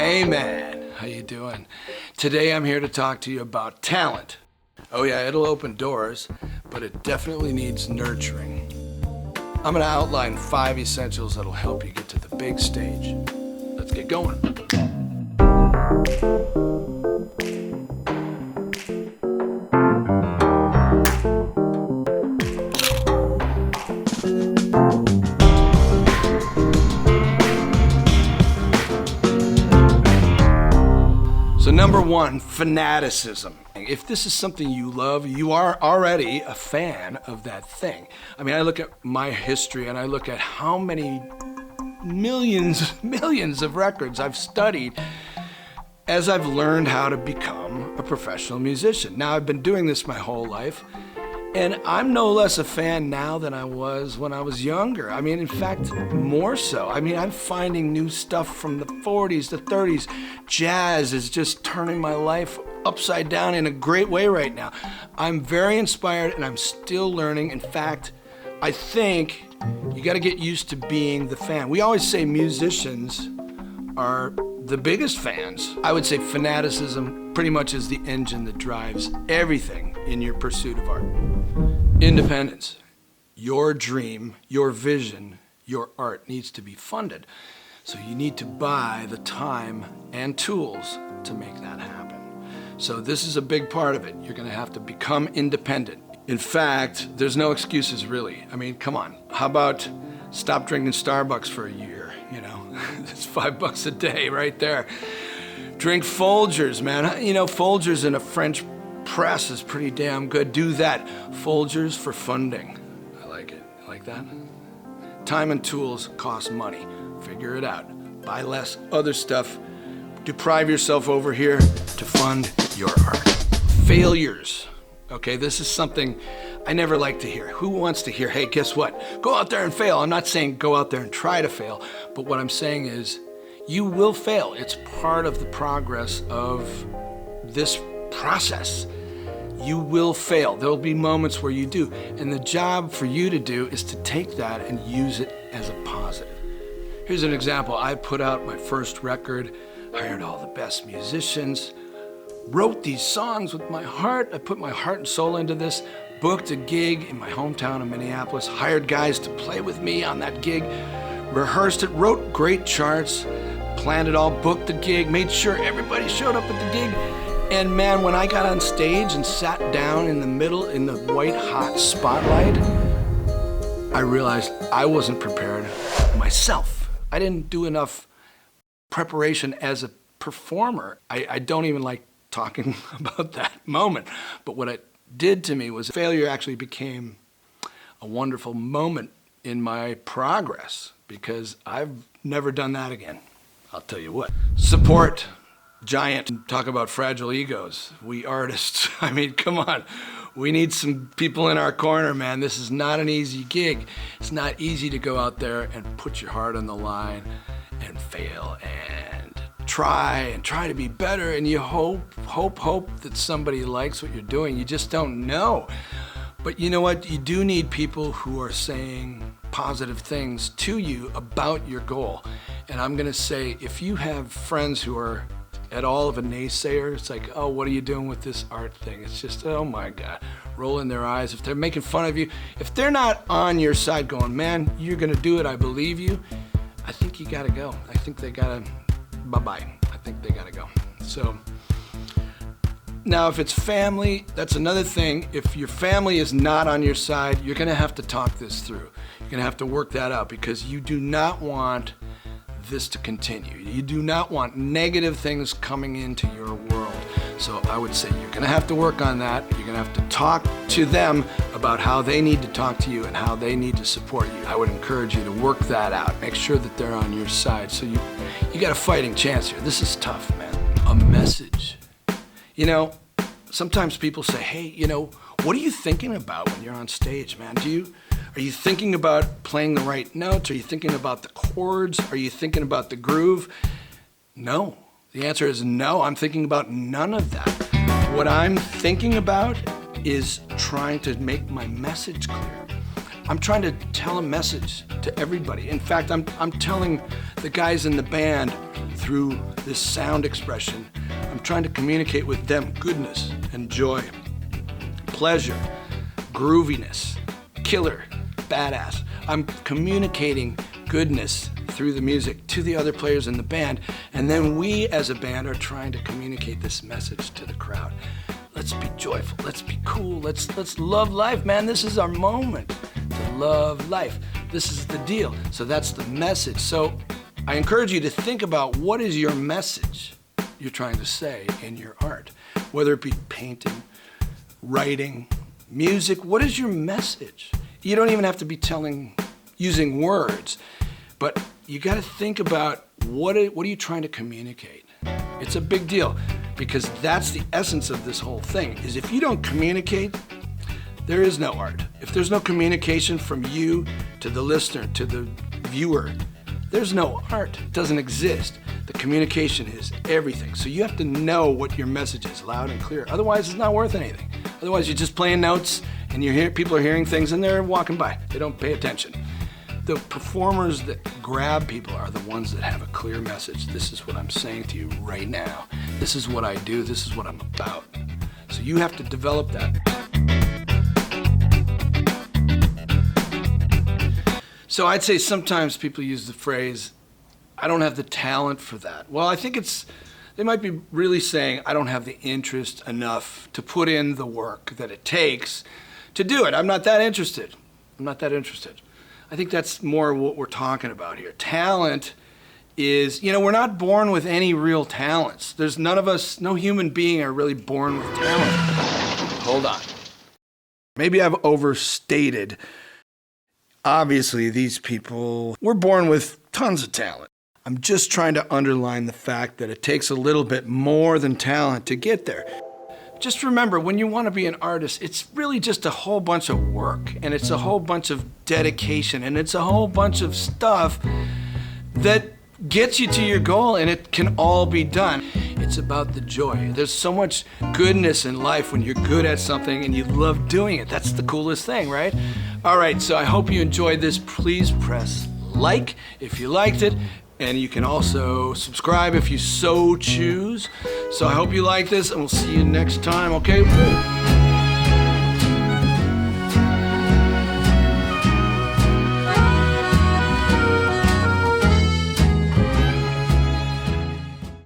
Hey man, how you doing? Today I'm here to talk to you about talent. Oh yeah, it'll open doors, but it definitely needs nurturing. I'm gonna outline 5 essentials that'll help you get to the big stage. Let's get going. So number 1, fanaticism. If this is something you love, you are already a fan of that thing. I mean, I look at my history and I look at how many millions of records I've studied as I've learned how to become a professional musician. Now, I've been doing this my whole life, and I'm no less a fan now than I was when I was younger. I mean, in fact, more so. I mean, I'm finding new stuff from the 40s, the 30s. Jazz is just turning my life upside down in a great way right now. I'm very inspired and I'm still learning. In fact, I think you gotta get used to being the fan. We always say musicians are the biggest fans. I would say fanaticism pretty much is the engine that drives everything in your pursuit of art. Independence. Your dream, your vision, your art needs to be funded. So you need to buy the time and tools to make that happen. So this is a big part of it. You're gonna have to become independent. In fact, there's no excuses really. I mean, come on. How about stop drinking Starbucks for a year, you know? It's $5 a day right there. Drink Folgers, man. You know, Folgers in a French press is pretty damn good. Do that. Folgers for funding. I like it. You like that? Time and tools cost money. Figure it out. Buy less other stuff. Deprive yourself over here to fund your art. Failures. Okay, this is something I never like to hear. Who wants to hear, hey, guess what? Go out there and fail. I'm not saying go out there and try to fail, but what I'm saying is you will fail. It's part of the progress of this process. You will fail. There'll be moments where you do. And the job for you to do is to take that and use it as a positive. Here's an example. I put out my first record, hired all the best musicians, wrote these songs with my heart. I put my heart and soul into this, booked a gig in my hometown of Minneapolis, hired guys to play with me on that gig, rehearsed it, wrote great charts, planned it all, booked the gig, made sure everybody showed up at the gig. And man, when I got on stage and sat down in the middle in the white hot spotlight, I realized I wasn't prepared myself. I didn't do enough preparation as a performer. I don't even like talking about that moment. But what it did to me was failure actually became a wonderful moment in my progress because I've never done that again. I'll tell you what. Support. Giant. Talk about fragile egos. We artists, I mean, come on. We need some people in our corner, man. This is not an easy gig. It's not easy to go out there and put your heart on the line and fail and try to be better, and you hope that somebody likes what you're doing. You just don't know. But you know what? You do need people who are saying positive things to you about your goal. And I'm gonna say, if you have friends who are at all of a naysayer, it's like, oh, what are you doing with this art thing? It's just, oh my God, rolling their eyes. If they're making fun of you, if they're not on your side going, man, you're gonna do it, I believe you, I think you gotta go. I think they gotta, bye-bye. I think they gotta go. So, now if it's family, that's another thing. If your family is not on your side, you're gonna have to talk this through. You're gonna have to work that out because you do not want this to continue. You do not want negative things coming into your world. So I would say you're gonna have to work on that. You're gonna have to talk to them about how they need to talk to you and how they need to support you. I would encourage you to work that out. Make sure that they're on your side. So you got a fighting chance here. This is tough, man. A message. You know, sometimes people say, hey, you know, what are you thinking about when you're on stage, man? Are you thinking about playing the right notes? Are you thinking about the chords? Are you thinking about the groove? No. The answer is no. I'm thinking about none of that. What I'm thinking about is trying to make my message clear. I'm trying to tell a message to everybody. In fact, I'm telling the guys in the band through this sound expression, I'm trying to communicate with them goodness and joy, pleasure, grooviness, killer, badass. I'm communicating goodness through the music to the other players in the band, and then we as a band are trying to communicate this message to the crowd. Let's be joyful, let's be cool, let's love life, man. This is our moment to love life. This is the deal. So that's the message. So I encourage you to think about what is your message you're trying to say in your art, whether it be painting, writing, music. What is your message? You don't even have to be using words, but you got to think about what are you trying to communicate? It's a big deal, because that's the essence of this whole thing, is if you don't communicate, there is no art. If there's no communication from you to the listener, to the viewer, there's no art. It doesn't exist. The communication is everything. So you have to know what your message is, loud and clear. Otherwise, it's not worth anything. Otherwise, you're just playing notes and people are hearing things and they're walking by. They don't pay attention. The performers that grab people are the ones that have a clear message. This is what I'm saying to you right now. This is what I do. This is what I'm about. So you have to develop that. So I'd say sometimes people use the phrase, I don't have the talent for that. Well, I think they might be really saying, I don't have the interest enough to put in the work that it takes to do it. I'm not that interested. I'm not that interested. I think that's more what we're talking about here. Talent is, we're not born with any real talents. There's none of us, no human being are really born with talent. Hold on. Maybe I've overstated. Obviously, these people were born with tons of talent. I'm just trying to underline the fact that it takes a little bit more than talent to get there. Just remember, when you want to be an artist, it's really just a whole bunch of work, and it's a whole bunch of dedication, and it's a whole bunch of stuff that gets you to your goal, and it can all be done. It's about the joy. There's so much goodness in life when you're good at something and you love doing it. That's the coolest thing, right? All right, so I hope you enjoyed this. Please press like if you liked it. And you can also subscribe if you so choose. So I hope you like this, and we'll see you next time, okay?